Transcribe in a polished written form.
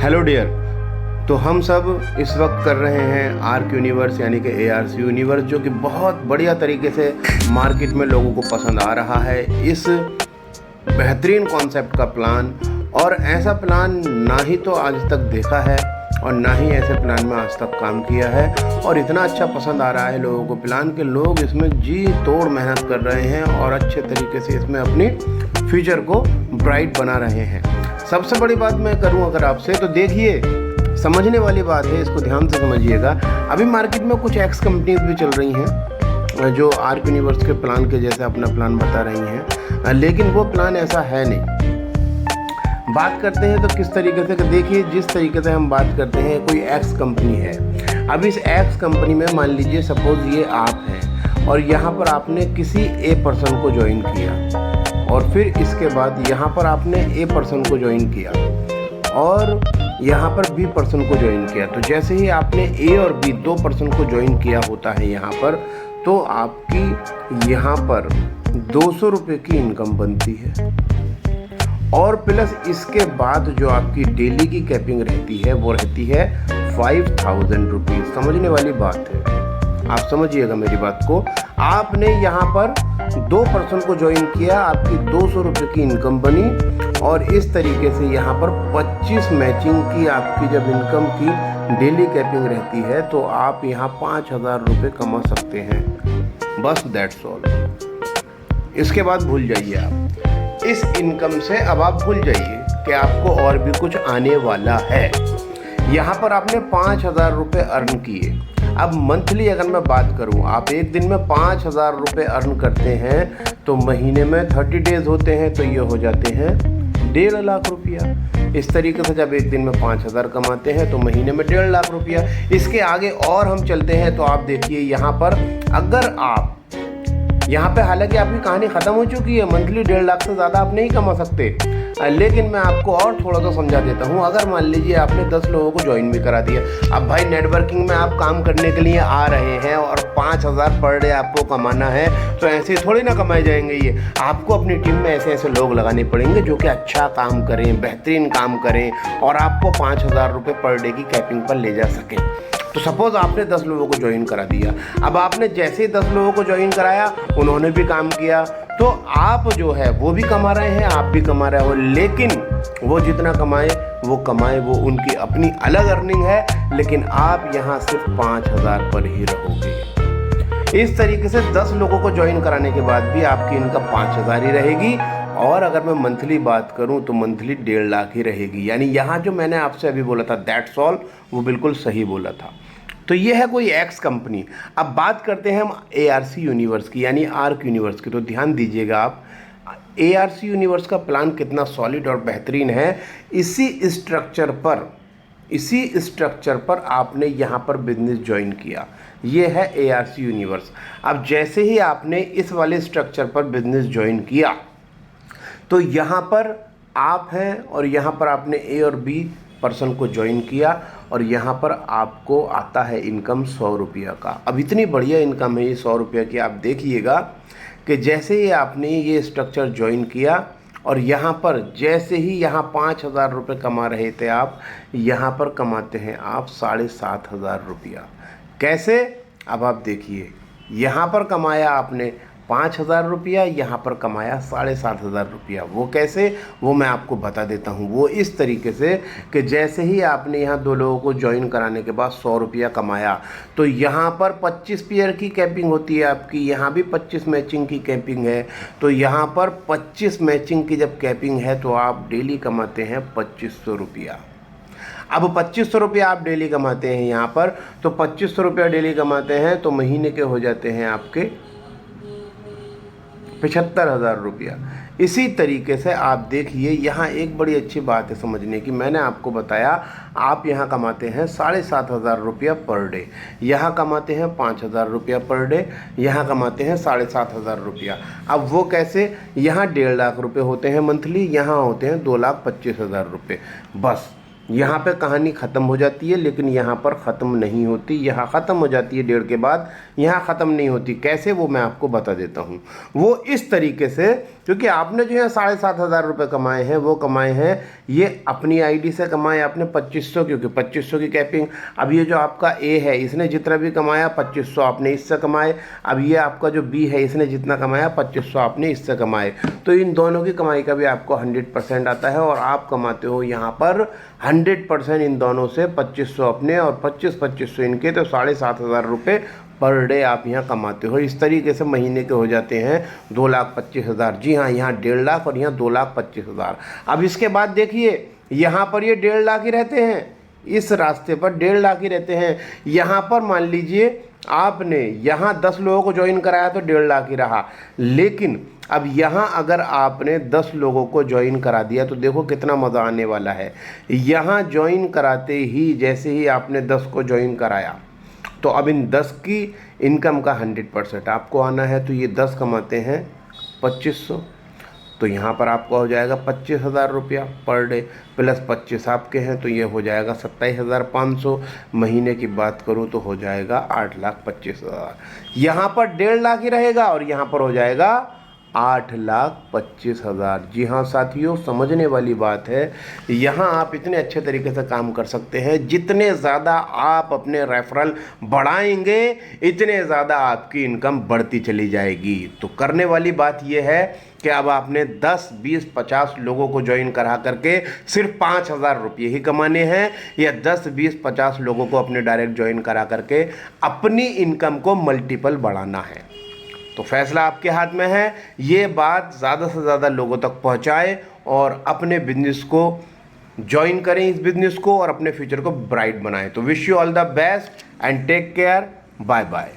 Hello dear. तो हम सब इस वक्त कर रहे हैं आर्क यूनिवर्स यानी कि ARC यूनिवर्स, जो कि बहुत बढ़िया तरीके से मार्केट में लोगों को पसंद आ रहा है। इस बेहतरीन कॉन्सेप्ट का प्लान, और ऐसा प्लान ना ही तो आज तक देखा है और ना ही ऐसे प्लान में आज तक काम किया है, और इतना अच्छा पसंद आ रहा है लोगों को प्लान के लोग इसमें जी तोड़ मेहनत कर रहे हैं और अच्छे तरीके से इसमें अपनी फ्यूचर को ब्राइट बना रहे हैं। सबसे बड़ी बात मैं करूं अगर आपसे, तो देखिए समझने वाली बात है, इसको ध्यान से समझिएगा। अभी मार्केट में कुछ एक्स कंपनीज भी चल रही हैं जो आर्क यूनिवर्स के प्लान के जैसे अपना प्लान बता रही हैं, लेकिन वो प्लान ऐसा है नहीं। बात करते हैं तो किस तरीके से, देखिए जिस तरीके से हम बात करते हैं, कोई एक्स कंपनी है। अब इस एक्स कंपनी में मान लीजिए सपोज ये आप हैं और यहाँ पर आपने किसी ए पर्सन को ज्वाइन किया, और फिर इसके बाद यहाँ पर आपने ए पर्सन को ज्वाइन किया और यहाँ पर बी पर्सन को ज्वाइन किया। तो जैसे ही आपने ए और बी दो पर्सन को ज्वाइन किया होता है यहाँ पर, तो आपकी यहाँ पर 200 रुपये की इनकम बनती है, और प्लस इसके बाद जो आपकी डेली की कैपिंग रहती है वो रहती है 5000 रुपीज़। समझने वाली बात है, आप समझिएगा मेरी बात को। आपने यहाँ पर दो पर्सन को ज्वाइन किया, आपकी 200 रुपये की इनकम बनी, और इस तरीके से यहाँ पर 25 मैचिंग की आपकी जब इनकम की डेली कैपिंग रहती है तो आप यहाँ 5000 रुपये कमा सकते हैं। बस दैट्स ऑल। इसके बाद भूल जाइए आप इस इनकम से, अब आप भूल जाइए कि आपको और भी कुछ आने वाला है। यहाँ पर आपने 5000 रुपये अर्न किए। अब मंथली अगर मैं बात करूँ, आप एक दिन में 5000 रुपये अर्न करते हैं तो महीने में 30 डेज होते हैं, तो ये हो जाते हैं 1.5 लाख रुपया। इस तरीके से जब एक दिन में 5000 कमाते हैं तो महीने में 1.5 लाख रुपया। इसके आगे और हम चलते हैं तो आप देखिए यहाँ पर, अगर आप यहाँ पे, हालांकि आपकी कहानी ख़त्म हो चुकी है, मंथली 1.5 लाख से ज़्यादा आप नहीं कमा सकते, लेकिन मैं आपको और थोड़ा सा समझा देता हूँ। अगर मान लीजिए आपने 10 लोगों को ज्वाइन भी करा दिया, अब भाई नेटवर्किंग में आप काम करने के लिए आ रहे हैं और 5000 पर डे आपको कमाना है, तो ऐसे थोड़ी ना कमाए जाएंगे ये। आपको अपनी टीम में ऐसे ऐसे लोग लगाने पड़ेंगे जो कि अच्छा काम करें, बेहतरीन काम करें, और आपको 5000 रुपये पर डे की कैपिंग पर ले जा सकें। तो सपोज़ आपने 10 लोगों को ज्वाइन करा दिया। अब आपने जैसे ही 10 लोगों को ज्वाइन कराया, उन्होंने भी काम किया, तो आप जो है वो भी कमा रहे हैं, आप भी कमा रहे हो, लेकिन वो जितना कमाए वो उनकी अपनी अलग अर्निंग है, लेकिन आप यहाँ सिर्फ 5000 पर ही रहोगे। इस तरीके से 10 लोगों को ज्वाइन कराने के बाद भी आपकी इनकम 5000 ही रहेगी, और अगर मैं मंथली बात करूं तो मंथली 1.5 लाख ही रहेगी। यानी यहाँ जो मैंने आपसे अभी बोला था दैट्स ऑल, वो बिल्कुल सही बोला था। तो ये है कोई एक्स कंपनी। अब बात करते हैं हम ARC यूनिवर्स की, यानी आर्क यूनिवर्स की। तो ध्यान दीजिएगा आप, ARC यूनिवर्स का प्लान कितना सॉलिड और बेहतरीन है। इसी स्ट्रक्चर पर आपने यहाँ पर बिजनेस ज्वाइन किया, ये है ARC यूनिवर्स। अब जैसे ही आपने इस वाले स्ट्रक्चर पर बिजनेस ज्वाइन किया, तो यहाँ पर आप हैं और यहाँ पर आपने ए और बी पर्सन को ज्वाइन किया, और यहाँ पर आपको आता है इनकम 100 रुपया का। अब इतनी बढ़िया इनकम है ये 100 रुपया की। आप देखिएगा कि जैसे ही आपने ये स्ट्रक्चर ज्वाइन किया, और यहाँ पर जैसे ही यहाँ 5000 रुपये कमा रहे थे आप, यहाँ पर कमाते हैं आप 7500 रुपया। कैसे? अब आप देखिए, यहाँ पर कमाया आपने 5000 रुपया, यहाँ पर कमाया 7500 रुपया। वो कैसे, वो मैं आपको बता देता हूँ। वो इस तरीके से कि जैसे ही आपने यहाँ 2 लोगों को ज्वाइन कराने के बाद 100 रुपया कमाया, तो यहाँ पर 25 पेयर की कैपिंग होती है आपकी, यहाँ भी 25 मैचिंग की कैपिंग है। तो यहाँ पर 25 मैचिंग की जब कैपिंग है तो आप डेली कमाते हैं 2500 रुपया। अब 2500 रुपया आप डेली कमाते हैं यहाँ पर, तो 2500 रुपया डेली कमाते हैं तो महीने के हो जाते हैं आपके 75,000 रुपया। इसी तरीके से आप देखिए, यहाँ एक बड़ी अच्छी बात है समझने की। मैंने आपको बताया आप यहाँ कमाते हैं 7500 रुपया पर डे, यहाँ कमाते हैं 5000 रुपया पर डे, यहाँ कमाते हैं 7500 रुपया। अब वो कैसे, यहाँ 1.5 लाख रुपये होते हैं मंथली, यहाँ होते हैं 2,25,000 रुपये। बस यहाँ पे कहानी ख़त्म हो जाती है, लेकिन यहाँ पर ख़त्म नहीं होती। यहाँ ख़त्म हो जाती है 1.5 के बाद, यहाँ ख़त्म नहीं होती। कैसे, वो मैं आपको बता देता हूँ। वो इस तरीके से, क्योंकि आपने जो है 7,500 रुपये कमाए हैं, वो कमाए हैं ये अपनी आईडी से कमाए आपने 2500, क्योंकि 2500 की कैपिंग। अब ये जो आपका ए है, इसने जितना भी कमाया 2500 आपने इससे कमाए। अब ये आपका जो बी है, इसने जितना कमाया 2500 आपने इससे कमाए। तो इन दोनों की कमाई का भी आपको 100% आता है, और आप कमाते हो यहाँ पर 100% इन दोनों से 2500 अपने और 2500 इनके, तो 7,500 रुपये पर डे आप यहाँ कमाते हो। इस तरीके से महीने के हो जाते हैं 2,25,000। जी हाँ, यहाँ 1.5 लाख और यहाँ 2,25,000। अब इसके बाद देखिए, यहाँ पर ये 1.5 लाख ही रहते हैं, इस रास्ते पर 1.5 लाख ही रहते हैं। यहाँ पर मान लीजिए आपने यहाँ 10 लोगों को ज्वाइन कराया तो 1.5 लाख ही रहा। लेकिन अब यहाँ अगर आपने 10 लोगों को ज्वाइन करा दिया तो देखो कितना मज़ा आने वाला है। यहाँ ज्वाइन कराते ही, जैसे ही आपने 10 को ज्वाइन कराया, तो अब इन 10 की इनकम का 100% आपको आना है। तो ये 10 कमाते हैं 2500, तो यहाँ पर आपका हो जाएगा 25,000 रुपया पर डे, प्लस 25 आपके हैं, तो ये हो जाएगा 27,500। महीने की बात करूँ तो हो जाएगा 8,25,000। यहाँ पर 1.5 लाख ही रहेगा और यहाँ पर हो जाएगा 8,25,000। जी हाँ साथियों, समझने वाली बात है। यहाँ आप इतने अच्छे तरीके से काम कर सकते हैं, जितने ज़्यादा आप अपने रेफरल बढ़ाएंगे इतने ज़्यादा आपकी इनकम बढ़ती चली जाएगी। तो करने वाली बात यह है कि अब आपने 10, 20, 50 लोगों को ज्वाइन करा करके सिर्फ 5,000 रुपये ही कमाने हैं, या 10, 20, 50 लोगों को अपने डायरेक्ट ज्वाइन करा करके अपनी इनकम को मल्टीपल बढ़ाना है। तो फैसला आपके हाथ में है। ये बात ज़्यादा से ज़्यादा लोगों तक पहुंचाएं और अपने बिजनेस को ज्वाइन करें, इस बिजनेस को, और अपने फ्यूचर को ब्राइट बनाएं। तो wish you all the best and take care. Bye bye.